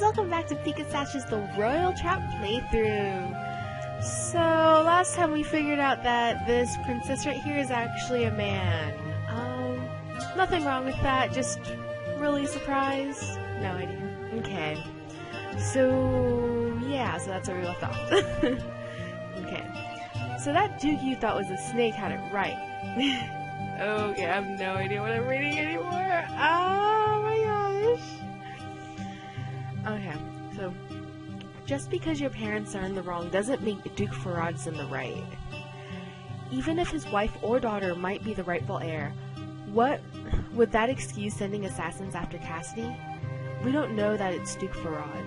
welcome back to Pikasash's The Royal Trap playthrough. So, last time we figured out that this princess right here is actually a man. Nothing wrong with that, just really surprised? No idea. Okay. So, yeah, so that's where we left off. Okay. So that dude you thought was a snake had it right. Okay, I have no idea what I'm reading anymore. Oh my gosh. Okay, so just because your parents are in the wrong doesn't make Duke Farad's in the right. Even if his wife or daughter might be the rightful heir, what would that excuse sending assassins after Cassidy? We don't know that it's Duke Farad.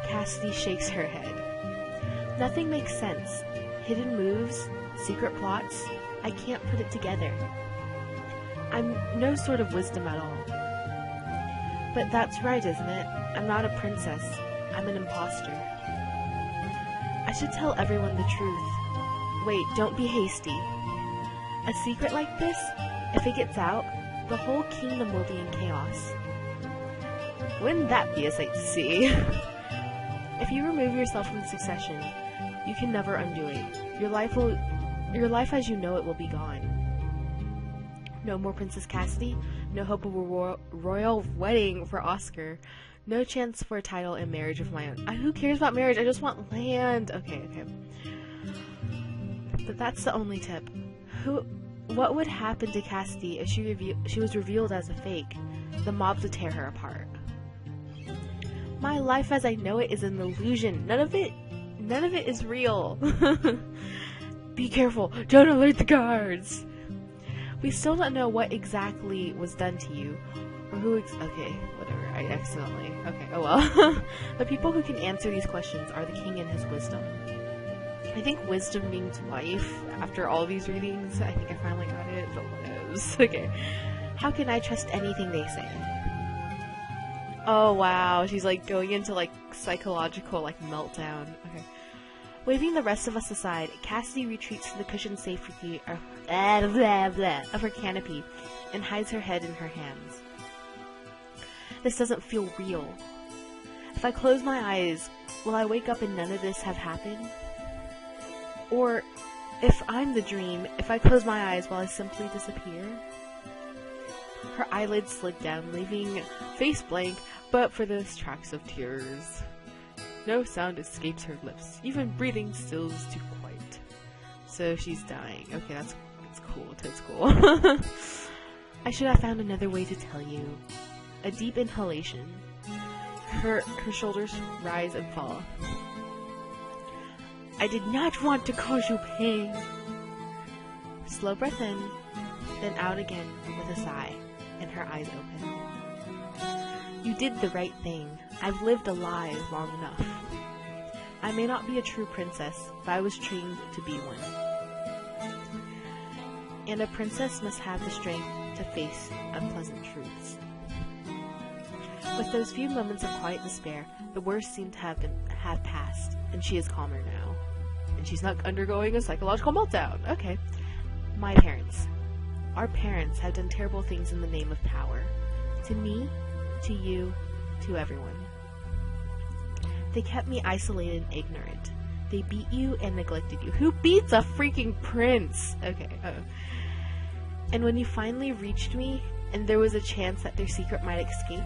Cassidy shakes her head. Nothing makes sense. Hidden moves, secret plots, I can't put it together. I'm no sort of wisdom at all. But that's right, isn't it? I'm not a princess. I'm an imposter. I should tell everyone the truth. Wait, don't be hasty. A secret like this, if it gets out, the whole kingdom will be in chaos. Wouldn't that be a sight to see? If you remove yourself from the succession, you can never undo it. Your life as you know it will be gone. No more Princess Cassidy, no hope of a royal wedding for Oscar, no chance for a title and marriage of my own. Who cares about marriage? I just want land. Okay. But that's the only tip. What would happen to Cassidy if she was revealed as a fake? The mobs would tear her apart. My life as I know it is an illusion. None of it is real. Be careful. Don't alert the guards. We still don't know what exactly was done to you, or who okay, whatever, I accidentally, okay, oh well. The people who can answer these questions are the king and his wisdom. I think wisdom means wife. After all these readings, I think I finally got it, but what knows. Okay. How can I trust anything they say? Oh wow, she's like going into like psychological like meltdown. Okay. Waving the rest of us aside, Cassidy retreats to the cushioned safety of her canopy and hides her head in her hands. This doesn't feel real. If I close my eyes, will I wake up and none of this have happened? Or, if I'm the dream, if I close my eyes, will I simply disappear? Her eyelids slid down, leaving face blank, but for those tracks of tears. No sound escapes her lips. Even breathing stills to quiet. So she's dying. Okay, that's cool. That's cool. I should have found another way to tell you. A deep inhalation. Her shoulders rise and fall. I did not want to cause you pain. Slow breath in, then out again with a sigh, and her eyes open. You did the right thing. I've lived a lie long enough. I may not be a true princess, but I was trained to be one. And a princess must have the strength to face unpleasant truths. With those few moments of quiet despair, the worst seemed to have passed, and she is calmer now. And she's not undergoing a psychological meltdown. Okay. My parents. Our parents have done terrible things in the name of power. To me, to you, to everyone. They kept me isolated and ignorant. They beat you and neglected you. Who beats a freaking prince? Okay. And when you finally reached me, and there was a chance that their secret might escape,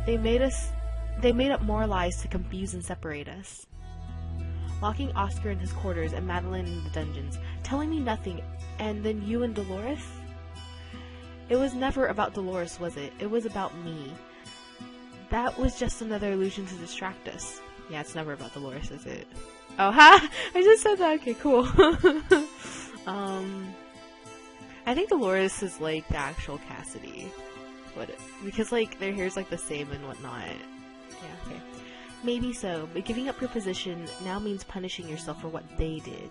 they made up more lies to confuse and separate us. Locking Oscar in his quarters and Madeline in the dungeons, telling me nothing, and then you and Dolores? It was never about Dolores, was it? It was about me. That was just another illusion to distract us. Yeah, it's never about Dolores, is it? Oh, ha! I just said that. Okay, cool. I think Dolores is like the actual Cassidy. Because like their hair's like the same and whatnot. Yeah, okay. Maybe so, but giving up your position now means punishing yourself for what they did.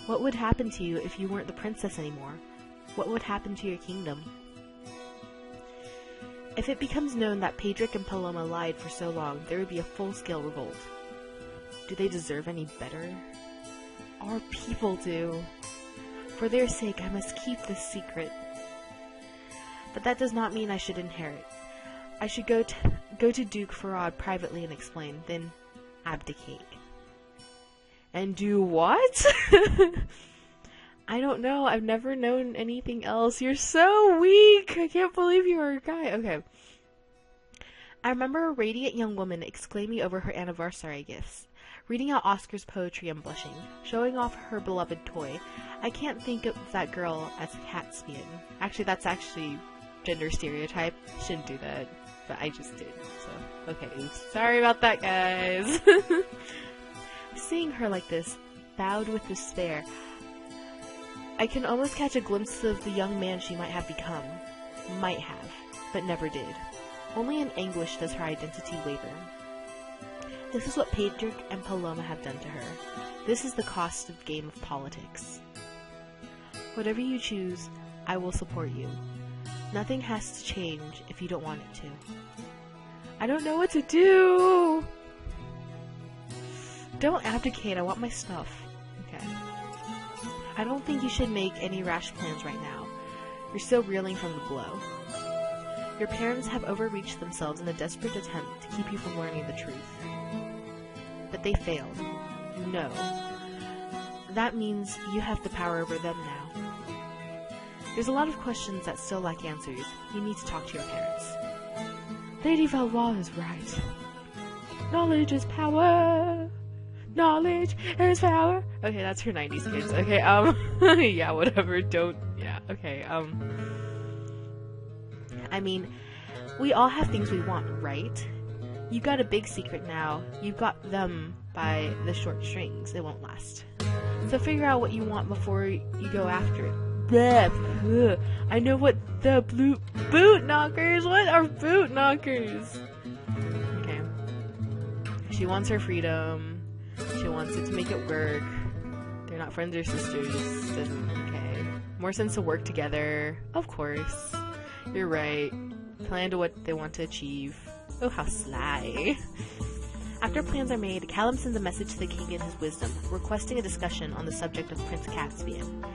What would happen to you if you weren't the princess anymore? What would happen to your kingdom? If it becomes known that Pedrick and Paloma lied for so long, there would be a full-scale revolt. Do they deserve any better? Our people do. For their sake, I must keep this secret. But that does not mean I should inherit. I should Go to Duke Farad privately and explain, then abdicate. And do what? I don't know. I've never known anything else. You're so weak. I can't believe you are a guy. Okay. I remember a radiant young woman exclaiming over her anniversary gifts, reading out Oscar's poetry and blushing, showing off her beloved toy. I can't think of that girl as Caspian. Actually, that's gender stereotype. Shouldn't do that, but I just did. So, okay. Oops. Sorry about that, guys. Seeing her like this, bowed with despair, I can almost catch a glimpse of the young man she might have become. Might have, but never did. Only in anguish does her identity waver. This is what Pedro and Paloma have done to her. This is the cost of game of politics. Whatever you choose, I will support you. Nothing has to change if you don't want it to. I don't know what to do! Don't abdicate, I want my stuff. Okay. I don't think you should make any rash plans right now. You're still reeling from the blow. Your parents have overreached themselves in a desperate attempt to keep you from learning the truth. But they failed. No. That means you have the power over them now. There's a lot of questions that still lack answers. You need to talk to your parents. Lady Valois is right. Knowledge is power. Knowledge is power. Okay, that's her 90s kids. Okay, yeah, whatever. Okay, I mean, we all have things we want, right? You got a big secret now. You've got them by the short strings. It won't last. So figure out what you want before you go after it. Bleh. I know what the boot knockers. What are boot knockers? Okay. She wants her freedom. She wants it to make it work. They're not friends or sisters. Okay. More sense to work together. Of course. You're right. Plan to what they want to achieve. Oh, how sly. After plans are made, Callum sends a message to the king in his wisdom, requesting a discussion on the subject of Prince Caspian.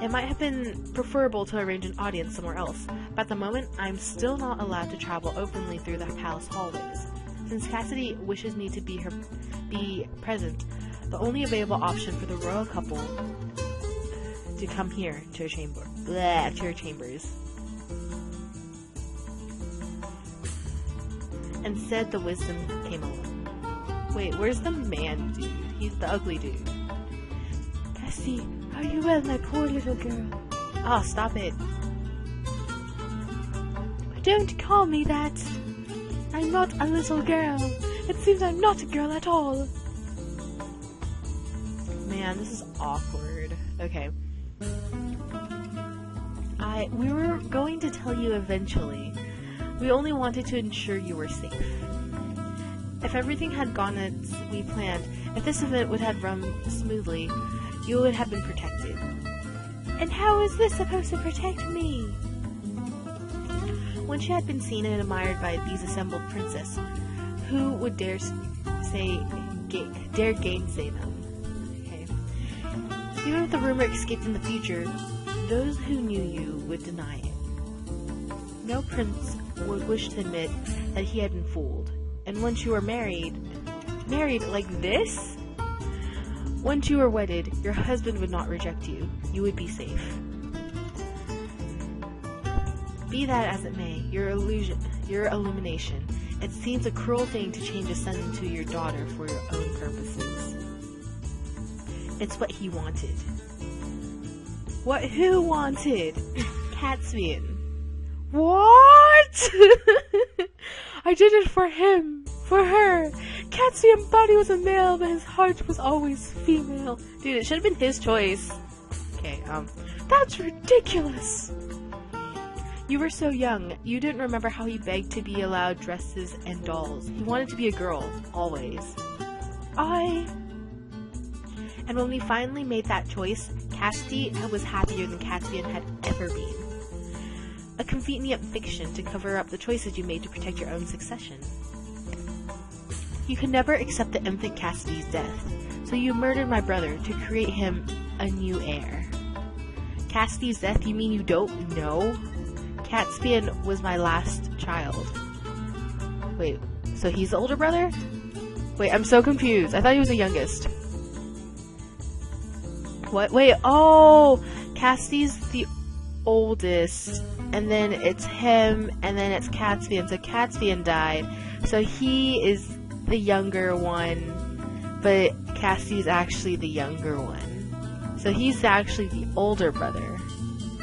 It might have been preferable to arrange an audience somewhere else, but at the moment, I'm still not allowed to travel openly through the palace hallways. Since Cassidy wishes me to be present, the only available option for the royal couple to come here to her chambers. And said the wisdom came along. Wait, where's the man dude? He's the ugly dude. Cassie, are you well, my poor little girl? Oh, stop it. Don't call me that. I'm not a little girl. It seems I'm not a girl at all. Man, this is awkward. Okay. We were going to tell you eventually. We only wanted to ensure you were safe. If everything had gone as we planned, if this event would have run smoothly, you would have been protected. And how is this supposed to protect me? When she had been seen and admired by these assembled princes, who would dare gainsay them? Okay. Even if the rumor escaped in the future, those who knew you would deny it. No prince would wish to admit that he had been fooled. And once you were married like this? Once you were wedded, your husband would not reject you. You would be safe. Be that as it may, your illumination. It seems a cruel thing to change a son into your daughter for your own purposes. It's what he wanted. Who wanted? Caspian. What? I did it for him. For her. Caspian thought he was a male, but his heart was always female. Dude, it should have been his choice. Okay, that's ridiculous. You were so young, you didn't remember how he begged to be allowed dresses and dolls. He wanted to be a girl, always. And when we finally made that choice, Cassidy was happier than Caspian had ever been. A convenient fiction to cover up the choices you made to protect your own succession. You could never accept the infant Cassidy's death, so you murdered my brother to create him a new heir. Cassidy's death? You mean you don't know? Caspian was my last child. Wait, So he's the older brother? Wait, I'm so confused. I thought he was the youngest. What? Wait, oh! Cassidy's the oldest, and then it's him, and then it's Caspian. So Caspian died. So he is the younger one, but Cassidy's actually the younger one. So he's actually the older brother.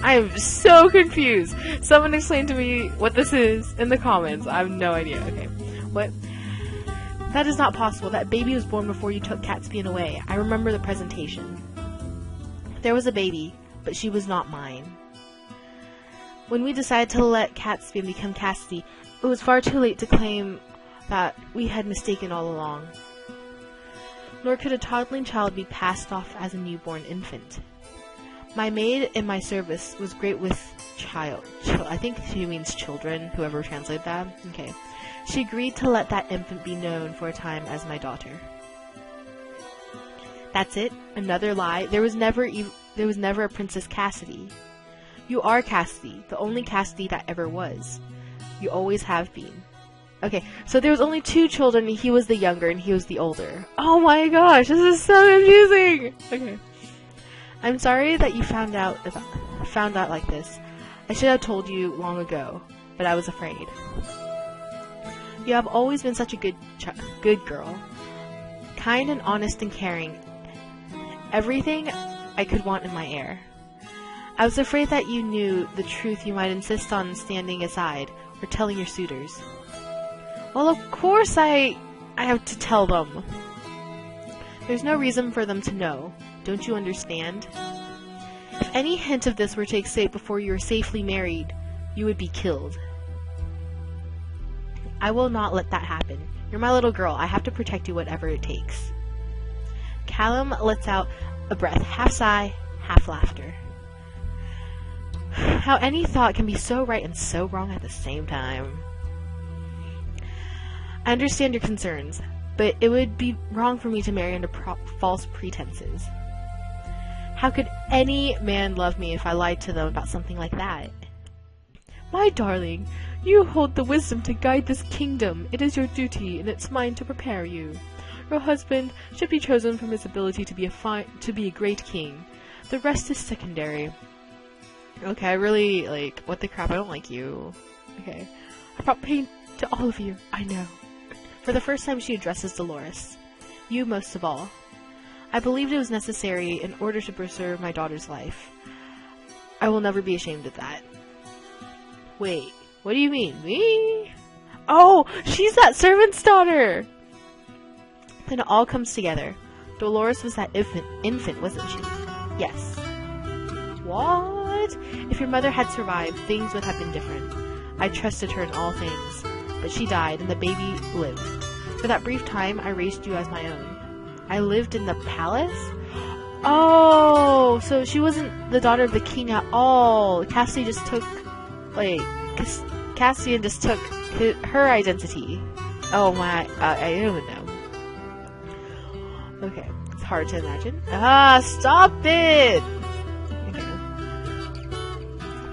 I am so confused. Someone explain to me what this is in the comments. I have no idea. Okay. What? That is not possible. That baby was born before you took Caspian away. I remember the presentation. There was a baby, but she was not mine. When we decided to let Caspian become Cassidy, it was far too late to claim that we had mistaken all along. Nor could a toddling child be passed off as a newborn infant. My maid in my service was great with child. I think she means children, whoever translated that. Okay. She agreed to let that infant be known for a time as my daughter. That's it. Another lie. There was never a Princess Cassidy. You are Cassidy, the only Cassidy that ever was. You always have been. Okay, so there was only 2 children, and he was the younger, and he was the older. Oh my gosh, this is so confusing! Okay. I'm sorry that you found out like this. I should have told you long ago, but I was afraid. You have always been such a good girl. Kind and honest and caring. Everything I could want in my heir. I was afraid that you knew the truth you might insist on standing aside, or telling your suitors. Well, of course I have to tell them. There's no reason for them to know. Don't you understand? If any hint of this were to escape before you were safely married, you would be killed. I will not let that happen. You're my little girl. I have to protect you whatever it takes. Callum lets out a breath, half sigh, half laughter. How any thought can be so right and so wrong at the same time. I understand your concerns, but it would be wrong for me to marry under false pretenses. How could any man love me if I lied to them about something like that? My darling, you hold the wisdom to guide this kingdom. It is your duty, and it's mine to prepare you. Your husband should be chosen from his ability to be a great king. The rest is secondary. Okay, I really, what the crap, I don't like you. Okay. I brought pain to all of you, I know. For the first time she addresses Dolores. You most of all. I believed it was necessary in order to preserve my daughter's life. I will never be ashamed of that. Wait, what do you mean? Me? Oh, she's that servant's daughter! Then it all comes together. Dolores was that infant, wasn't she? Yes. What? If your mother had survived, things would have been different. I trusted her in all things. But she died, and the baby lived. For that brief time, I raised you as my own. I lived in the palace? Oh, so she wasn't the daughter of the king at all. Cassidy just took, Cassian just took her identity. Oh my, I don't even know. Okay, it's hard to imagine. Ah, stop it! Okay.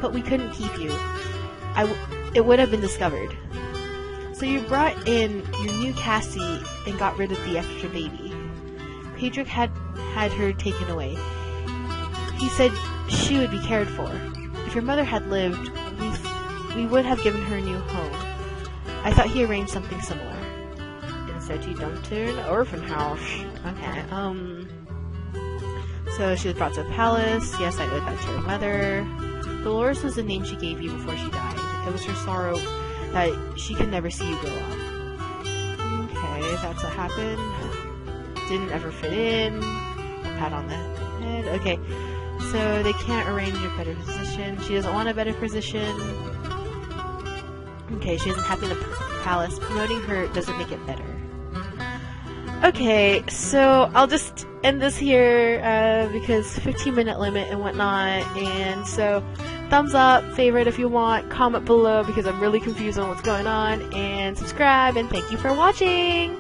But we couldn't keep you. It would have been discovered. So you brought in your new Cassie and got rid of the extra baby. Pedrick had her taken away. He said she would be cared for. If your mother had lived, we would have given her a new home. I thought he arranged something similar. Instead you dumped her in an orphan house. Okay, So she was brought to the palace. Yes, I owed that to her mother. Dolores was the name she gave you before she died. It was her sorrow that she could never see you grow up. Okay, that's what happened. Didn't ever fit in. A pat on the head. Okay, so they can't arrange a better position. She doesn't want a better position. Okay, she isn't happy in the palace. Promoting her doesn't make it better. Okay, so I'll just end this here because 15-minute limit and whatnot. And so, thumbs up, favorite if you want, comment below because I'm really confused on what's going on, and subscribe, and thank you for watching!